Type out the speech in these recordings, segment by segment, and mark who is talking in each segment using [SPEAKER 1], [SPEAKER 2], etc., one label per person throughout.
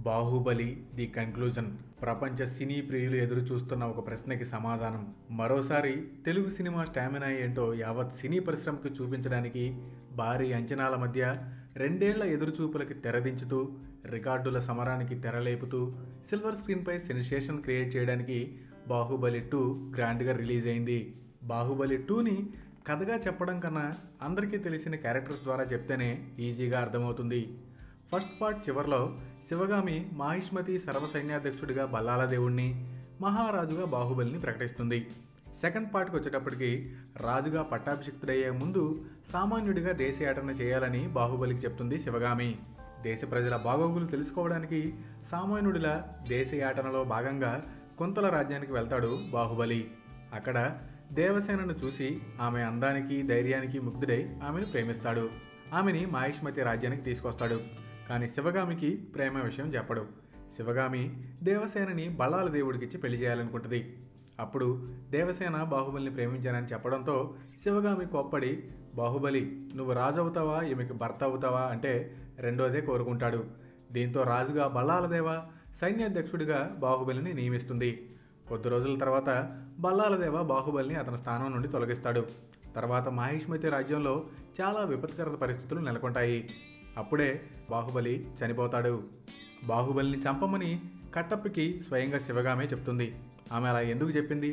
[SPEAKER 1] Baahubali the conclusion ప్రపంచ సినీ ప్రియులు ఎదురు చూస్తున్న ఒక ప్రశ్నకి సమాధానం. మరోసారి తెలుగు సినిమా స్టామినా ఏంటో యావత్ సినీ పరిశ్రమకు చూపించడానికి భారీ అంచనాల మధ్య 2 ఏళ్ల ఎదురుచూపులకి తెరదించుతూ రికార్డుల సమరానికి తెరలేపుతూ సిల్వర్ స్క్రీన్పై సెన్సేషన్ క్రియేట్ చేయడానికి బాహుబలి 2 గ్రాండ్గా రిలీజ్ అయింది. బాహుబలి 2ని కథగా చెప్పడం కన్నా అందరికీ తెలిసిన క్యారెక్టర్స్ ద్వారా చెప్తేనే ఈజీగా అర్థమవుతుంది. ఫస్ట్ పార్ట్ చివరిలో శివగామి మాహిష్మతి సర్వసైన్యాధ్యక్షుడిగా బల్లాల దేవుణ్ణి, మహారాజుగా బాహుబలిని ప్రకటిస్తుంది. సెకండ్ పార్ట్కి వచ్చేటప్పటికి రాజుగా పట్టాభిషిక్తుడయ్యే ముందు సామాన్యుడిగా దేశయాటన చేయాలని బాహుబలికి చెప్తుంది శివగామి. దేశ ప్రజల బాగోగులు తెలుసుకోవడానికి సామాన్యుడిలా దేశయాటనలో భాగంగా కుంతల రాజ్యానికి వెళ్తాడు బాహుబలి. అక్కడ దేవసేనను చూసి ఆమె అందానికి ధైర్యానికి ముగ్ధుడై ఆమెను ప్రేమిస్తాడు. ఆమెని మాహిష్మతి రాజ్యానికి తీసుకొస్తాడు. కానీ శివగామికి ప్రేమ విషయం చెప్పడు. శివగామి దేవసేనని బల్లాల దేవుడికిచ్చి పెళ్లి చేయాలనుకుంటుంది. అప్పుడు దేవసేన బాహుబలిని ప్రేమించానని చెప్పడంతో శివగామి కోప్పడి, బాహుబలి నువ్వు రాజు అవుతావా ఈమెకి భర్త అవుతావా అంటే రెండోదే కోరుకుంటాడు. దీంతో రాజుగా బల్లాల దేవ, సైన్యాధ్యక్షుడిగా బాహుబలిని నియమిస్తుంది. కొద్ది రోజుల తర్వాత బల్లాల దేవ బాహుబలిని అతని స్థానం నుండి తొలగిస్తాడు. తర్వాత మాహిష్మతి రాజ్యంలో చాలా విపత్కర పరిస్థితులు నెలకొంటాయి. అప్పుడే బాహుబలి చనిపోతాడు. బాహుబలిని చంపమని కట్టప్పకి స్వయంగా శివగామే చెప్తుంది. ఆమె అలా ఎందుకు చెప్పింది?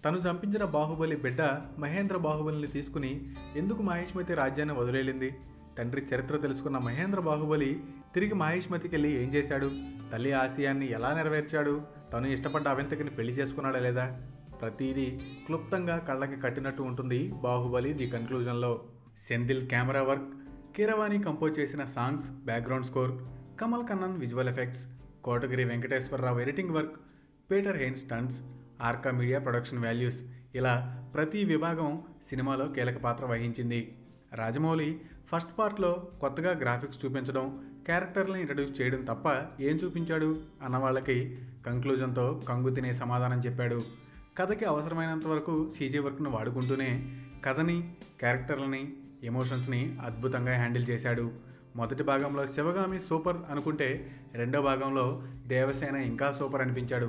[SPEAKER 1] తను చంపించిన బాహుబలి బిడ్డ మహేంద్ర బాహుబలిని తీసుకుని ఎందుకు మాహిష్మతి రాజ్యాన్ని వదిలేలింది? తండ్రి చరిత్ర తెలుసుకున్న మహేంద్ర బాహుబలి తిరిగి మాహిష్మతికి వెళ్ళి ఏం చేశాడు? తల్లి ఆశయాన్ని ఎలా నెరవేర్చాడు? తను ఇష్టపడ్డ అవంతికని పెళ్లి చేసుకున్నాడా లేదా? ప్రతిదీ క్లుప్తంగా కళ్ళకి కట్టినట్టు ఉంటుంది బాహుబలి ది కన్క్లూజన్లో. Senthil camera work, Keeravani compose చేసిన songs, background score, Kamal Kannan visual effects, Kotagiri Venkateswararao editing work, Peter Hein stunts, Arka media production values, ఇలా ప్రతి విభాగం సినిమాలో కీలక పాత్ర వహించింది. రాజమౌళి ఫస్ట్ పార్ట్లో కొత్తగా గ్రాఫిక్స్ చూపించడం, క్యారెక్టర్లను ఇంట్రడ్యూస్ చేయడం తప్ప ఏం చూపించాడు అన్న వాళ్ళకి కంక్లూజన్తో కంగు తినే సమాధానం చెప్పాడు. కథకి అవసరమైనంత వరకు సీజీ వర్క్ను వాడుకుంటూనే కథని, క్యారెక్టర్లని, ఎమోషన్స్ని అద్భుతంగా హ్యాండిల్ చేశాడు. మొదటి భాగంలో శివగామి సూపర్ అనుకుంటే రెండో భాగంలో దేవసేన ఇంకా సూపర్ అనిపించాడు.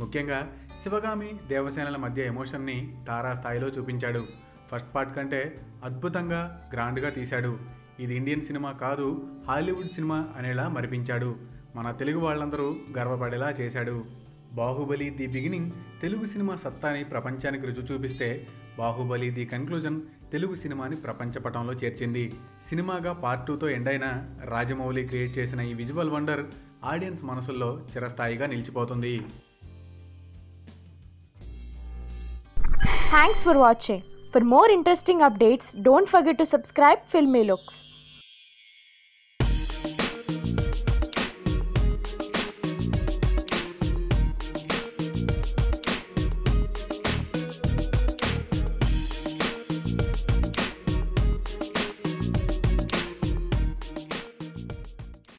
[SPEAKER 1] ముఖ్యంగా శివగామి దేవసేనల మధ్య ఎమోషన్ని తారాస్థాయిలో చూపించాడు. ఫస్ట్ పార్ట్ కంటే అద్భుతంగా గ్రాండ్గా తీశాడు. ఇది ఇండియన్ సినిమా కాదు, హాలీవుడ్ సినిమా అనేలా మరిపించాడు. మన తెలుగు వాళ్ళందరూ గర్వపడేలా చేశాడు. Baahubali the beginning Telugu cinema సత్తాని ప్రపంచానికి రుచి చూపిస్తే బాహుబలి ది కన్క్లూజన్ తెలుగు సినిమాని ప్రపంచ పటంలో చేర్చింది. సినిమాగా పార్ట్ 2తో ఎండ్ అయిన రాజమౌళి క్రియేట్ చేసిన ఈ విజువల్ వండర్ ఆడియన్స్ మనసుల్లో చిరస్థాయిగా నిలిచిపోతుంది.
[SPEAKER 2] Thanks for watching. For more interesting updates, don't forget to subscribe Filmy Looks.